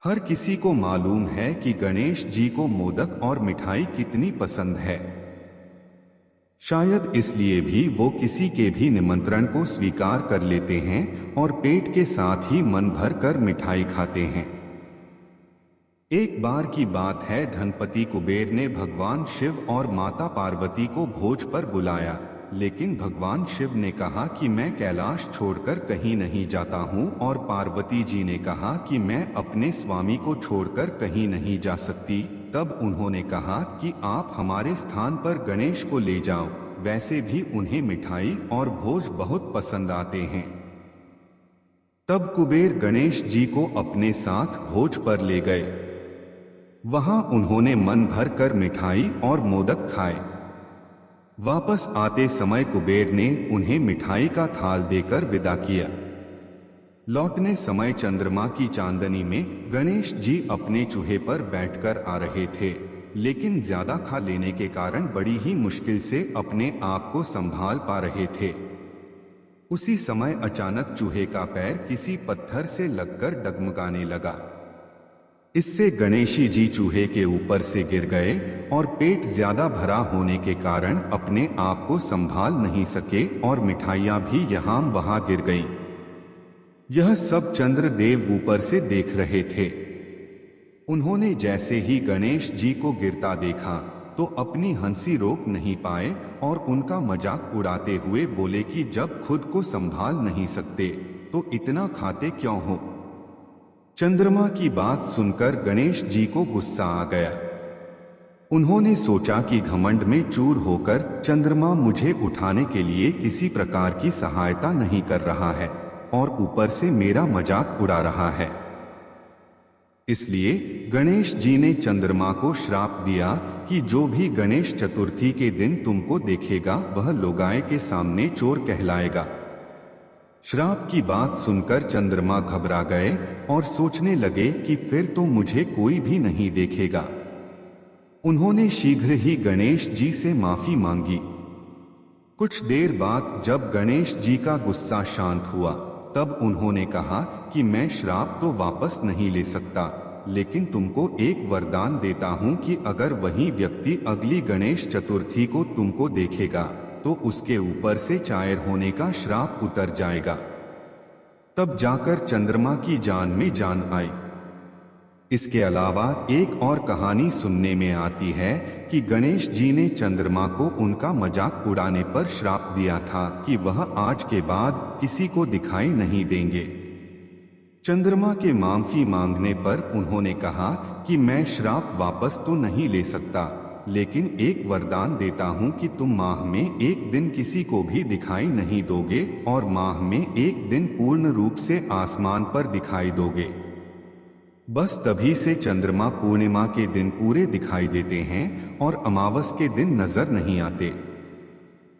हर किसी को मालूम है कि गणेश जी को मोदक और मिठाई कितनी पसंद है। शायद इसलिए भी वो किसी के भी निमंत्रण को स्वीकार कर लेते हैं और पेट के साथ ही मन भर कर मिठाई खाते हैं। एक बार की बात है, धनपति कुबेर ने भगवान शिव और माता पार्वती को भोज पर बुलाया, लेकिन भगवान शिव ने कहा कि मैं कैलाश छोड़कर कहीं नहीं जाता हूँ और पार्वती जी ने कहा कि मैं अपने स्वामी को छोड़कर कहीं नहीं जा सकती। तब उन्होंने कहा कि आप हमारे स्थान पर गणेश को ले जाओ, वैसे भी उन्हें मिठाई और भोज बहुत पसंद आते हैं। तब कुबेर गणेश जी को अपने साथ भोज पर ले गए। वहां उन्होंने मन भर कर मिठाई और मोदक खाए। वापस आते समय कुबेर ने उन्हें मिठाई का थाल देकर विदा किया। लौटने समय चंद्रमा की चांदनी में गणेश जी अपने चूहे पर बैठकर आ रहे थे, लेकिन ज्यादा खा लेने के कारण बड़ी ही मुश्किल से अपने आप को संभाल पा रहे थे। उसी समय अचानक चूहे का पैर किसी पत्थर से लगकर डगमगाने लगा। इससे गणेशी जी चूहे के ऊपर से गिर गए और पेट ज्यादा भरा होने के कारण अपने आप को संभाल नहीं सके और मिठाइयां भी यहाँ वहां गिर गईं। यह सब चंद्रदेव ऊपर से देख रहे थे। उन्होंने जैसे ही गणेश जी को गिरता देखा तो अपनी हंसी रोक नहीं पाए और उनका मजाक उड़ाते हुए बोले कि जब खुद को संभाल नहीं सकते तो इतना खाते क्यों हो। चंद्रमा की बात सुनकर गणेश जी को गुस्सा आ गया। उन्होंने सोचा कि घमंड में चूर होकर चंद्रमा मुझे उठाने के लिए किसी प्रकार की सहायता नहीं कर रहा है और ऊपर से मेरा मजाक उड़ा रहा है। इसलिए गणेश जी ने चंद्रमा को श्राप दिया कि जो भी गणेश चतुर्थी के दिन तुमको देखेगा वह लोगाए के सामने चोर कहलाएगा। श्राप की बात सुनकर चंद्रमा घबरा गए और सोचने लगे कि फिर तो मुझे कोई भी नहीं देखेगा। उन्होंने शीघ्र ही गणेश जी से माफी मांगी। कुछ देर बाद जब गणेश जी का गुस्सा शांत हुआ तब उन्होंने कहा कि मैं श्राप तो वापस नहीं ले सकता, लेकिन तुमको एक वरदान देता हूं कि अगर वही व्यक्ति अगली गणेश चतुर्थी को तुमको देखेगा तो उसके ऊपर से चायर होने का श्राप उतर जाएगा। तब जाकर चंद्रमा की जान में जान आई। इसके अलावा एक और कहानी सुनने में आती है कि गणेश जी ने चंद्रमा को उनका मजाक उड़ाने पर श्राप दिया था कि वह आज के बाद किसी को दिखाई नहीं देंगे। चंद्रमा के माफी मांगने पर उन्होंने कहा कि मैं श्राप वापस तो नहीं ले सकता, लेकिन एक वरदान देता हूं कि तुम माह में एक दिन किसी को भी दिखाई नहीं दोगे और माह में एक दिन पूर्ण रूप से आसमान पर दिखाई दोगे। बस तभी से चंद्रमा पूर्णिमा के दिन पूरे दिखाई देते हैं और अमावस के दिन नजर नहीं आते।